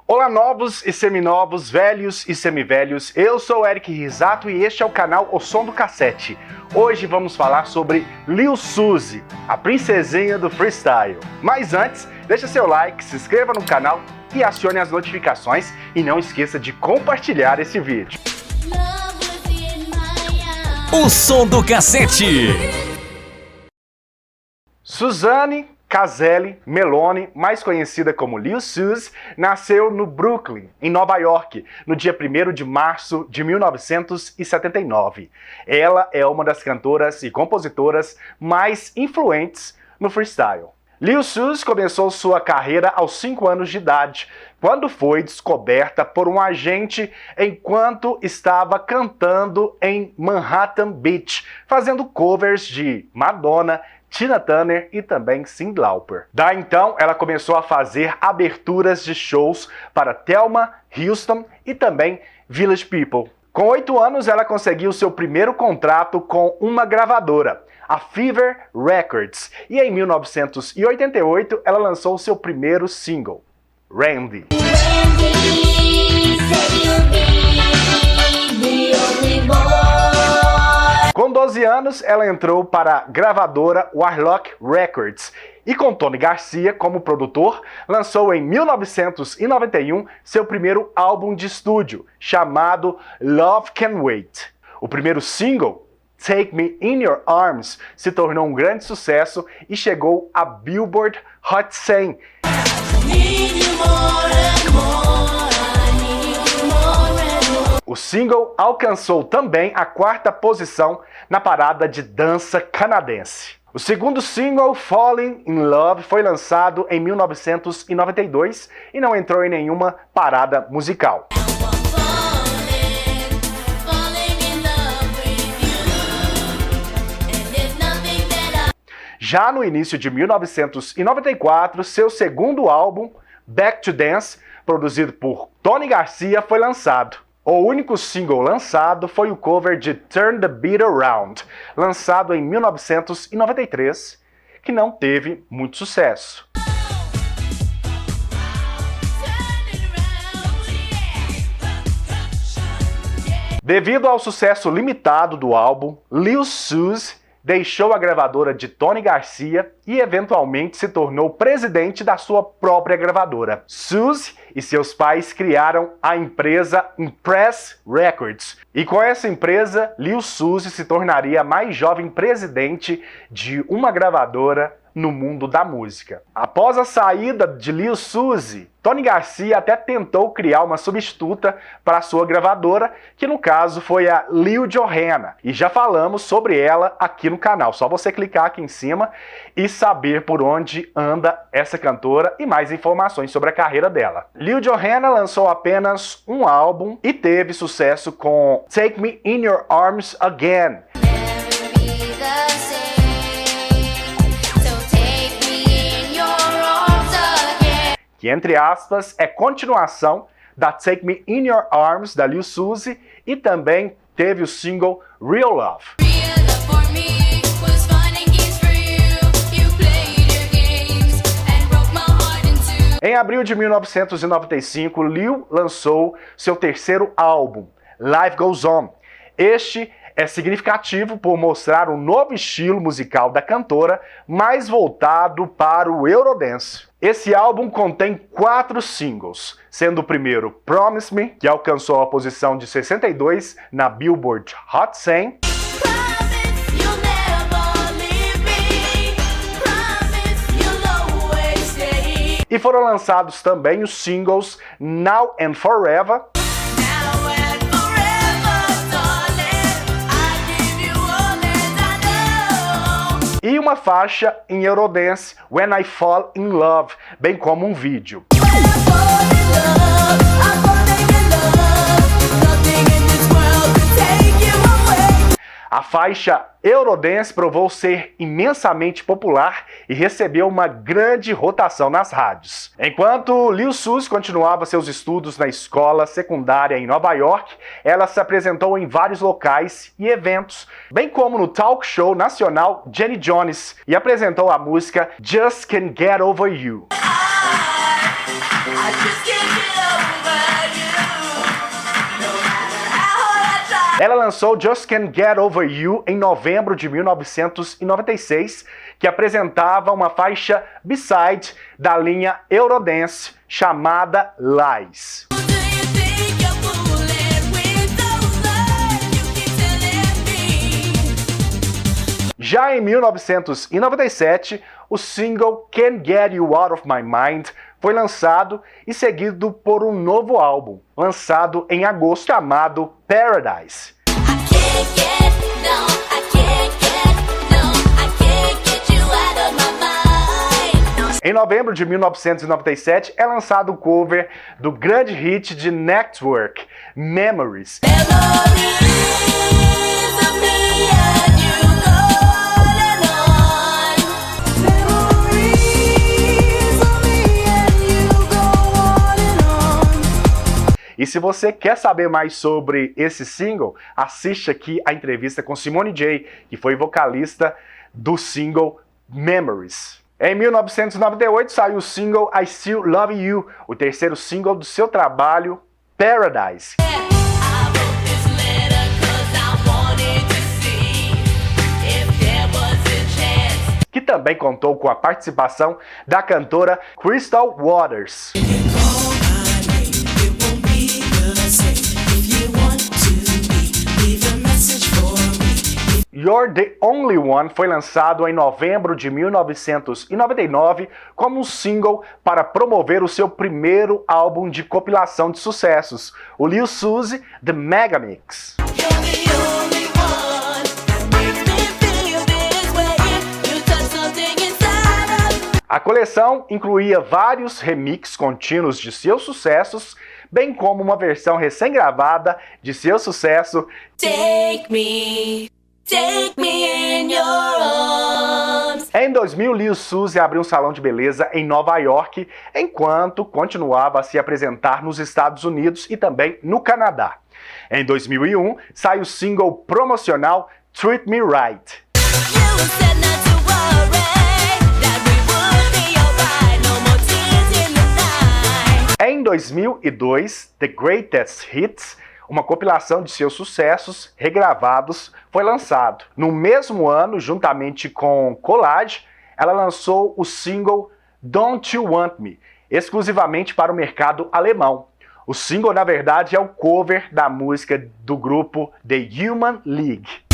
Olá novos e seminovos, velhos e semivelhos, eu sou o Eric Risato e este é o canal O Som do Cassete. Hoje vamos falar sobre Lil Suzy, a princesinha do freestyle. Mas antes, deixa seu like, se inscreva no canal e acione as notificações e não esqueça de compartilhar esse vídeo. O Som do Cassete. Suzanne Caselli Meloni, mais conhecida como Lil Suzy, nasceu no Brooklyn, em Nova York, no dia 1º de março de 1979. Ela é uma das cantoras e compositoras mais influentes no freestyle. Lil Suzy começou sua carreira aos 5 anos de idade, quando foi descoberta por um agente enquanto estava cantando em Manhattan Beach, fazendo covers de Madonna, Tina Turner e também Cyndi Lauper. Daí então, ela começou a fazer aberturas de shows para Thelma, Houston e também Village People. Com 8 anos, ela conseguiu seu primeiro contrato com uma gravadora, a Fever Records, e em 1988 ela lançou seu primeiro single, Randy. Com 12 anos, ela entrou para a gravadora Warlock Records e com Tony Garcia como produtor, lançou em 1991 seu primeiro álbum de estúdio, chamado Love Can Wait. O primeiro single, Take Me In Your Arms, se tornou um grande sucesso e chegou a Billboard Hot 100. O single alcançou também a 4ª posição na parada de dança canadense. O segundo single, Falling in Love, foi lançado em 1992 e não entrou em nenhuma parada musical. Já no início de 1994, seu segundo álbum, Back to Dance, produzido por Tony Garcia, foi lançado. O único single lançado foi o cover de Turn the Beat Around, lançado em 1993, que não teve muito sucesso. Devido ao sucesso limitado do álbum, Lil Suzy deixou a gravadora de Tony Garcia e eventualmente se tornou presidente da sua própria gravadora. Suzy e seus pais criaram a empresa Impress Records. E com essa empresa, Lil Suzy se tornaria a mais jovem presidente de uma gravadora no mundo da música. Após a saída de Lil Suzy, Tony Garcia até tentou criar uma substituta para a sua gravadora, que no caso foi a Lil Johanna, e já falamos sobre ela aqui no canal. Só você clicar aqui em cima e saber por onde anda essa cantora e mais informações sobre a carreira dela. Lil Johanna lançou apenas um álbum e teve sucesso com Take Me In Your Arms Again. Que, entre aspas, é continuação da Take Me In Your Arms, da Lil Suzy, e também teve o single Real Love. Em abril de 1995, Lil lançou seu terceiro álbum, Life Goes On. Este é significativo por mostrar um novo estilo musical da cantora, mais voltado para o Eurodance. Esse álbum contém 4 singles, sendo o primeiro Promise Me, que alcançou a posição de 62 na Billboard Hot 100. E foram lançados também os singles Now and Forever e uma faixa em Eurodance, When I Fall in Love, bem como um vídeo. A faixa Eurodance provou ser imensamente popular e recebeu uma grande rotação nas rádios. Enquanto Lil Suzy continuava seus estudos na escola secundária em Nova York, ela se apresentou em vários locais e eventos, bem como no talk show nacional Jenny Jones, e apresentou a música Just Can't Get Over You. I just can't get over Ela lançou Just Can't Get Over You em novembro de 1996, que apresentava uma faixa B-side da linha Eurodance chamada Lies. Já em 1997, o single Can't Get You Out of My Mind foi lançado e seguido por um novo álbum, lançado em agosto, chamado Paradise. Em novembro de 1997, é lançado o cover do grande hit de Network, Memories. E se você quer saber mais sobre esse single, assiste aqui a entrevista com Simone J, que foi vocalista do single Memories. Em 1998 saiu o single I Still Love You, o terceiro single do seu trabalho Paradise. Que também contou com a participação da cantora Crystal Waters. You're the Only One foi lançado em novembro de 1999 como um single para promover o seu primeiro álbum de compilação de sucessos, o Lil Suzy The Mega Mix. A coleção incluía vários remixes contínuos de seus sucessos, bem como uma versão recém-gravada de seu sucesso Take Me in Your Arms. Em 2000, Lil Suzy abriu um salão de beleza em Nova York, enquanto continuava a se apresentar nos Estados Unidos e também no Canadá. Em 2001, sai o single promocional Treat Me Right. Em 2002, The Greatest Hits, uma compilação de seus sucessos regravados, foi lançado. No mesmo ano, juntamente com Collage, ela lançou o single Don't You Want Me, exclusivamente para o mercado alemão. O single, na verdade, é o cover da música do grupo The Human League.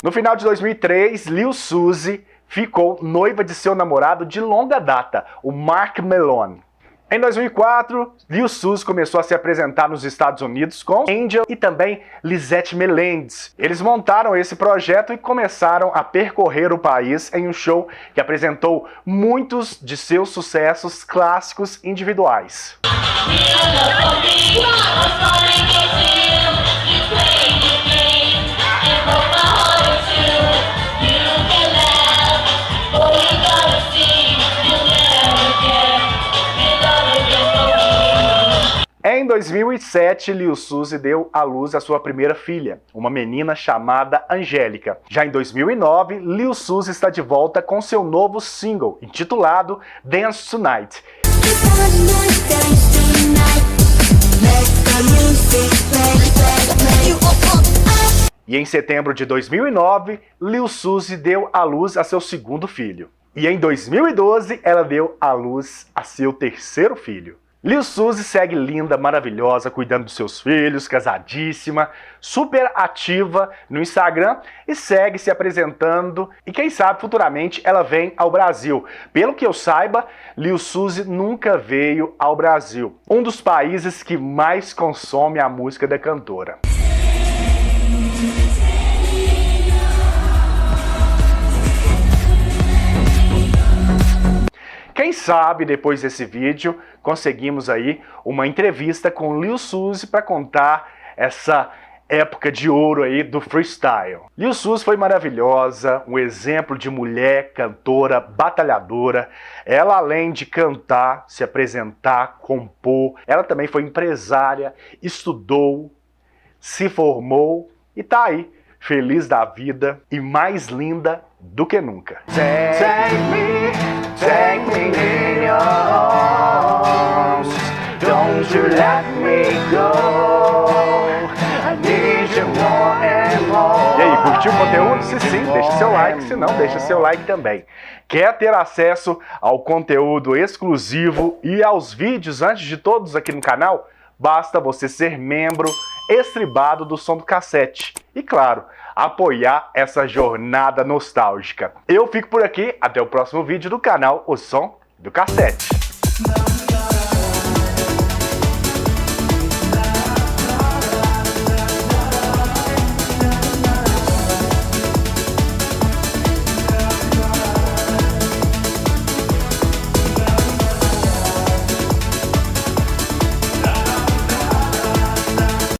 No final de 2003, Lil Suzy ficou noiva de seu namorado de longa data, o Mark Malone. Em 2004, Lil Suzy começou a se apresentar nos Estados Unidos com Angel e também Lisette Melendez. Eles montaram esse projeto e começaram a percorrer o país em um show que apresentou muitos de seus sucessos clássicos individuais. Em 2007, Lil Suzy deu à luz a sua primeira filha, uma menina chamada Angélica. Já em 2009, Lil Suzy está de volta com seu novo single, intitulado Dance Tonight. E em setembro de 2009, Lil Suzy deu à luz a seu segundo filho. E em 2012, ela deu à luz a seu terceiro filho. Lil Suzy segue linda, maravilhosa, cuidando dos seus filhos, casadíssima, super ativa no Instagram e segue se apresentando. E quem sabe futuramente ela vem ao Brasil. Pelo que eu saiba, Lil Suzy nunca veio ao Brasil, um dos países que mais consome a música da cantora. Quem sabe, depois desse vídeo, conseguimos aí uma entrevista com Lil Suzy para contar essa época de ouro aí do freestyle. Lil Suzy foi maravilhosa, um exemplo de mulher cantora, batalhadora. Ela, além de cantar, se apresentar, compor, ela também foi empresária, estudou, se formou e tá aí, feliz da vida e mais linda do que nunca. Take me in your arms. Would you let me go? I need you more and more. E aí, curtiu o conteúdo? Se sim, deixa seu like, se não, deixa seu like também. Quer ter acesso ao conteúdo exclusivo e aos vídeos antes de todos aqui no canal? Basta você ser membro estribado do Som do Cassete. E claro, apoiar essa jornada nostálgica. Eu fico por aqui, até o próximo vídeo do canal O Som do Cassete.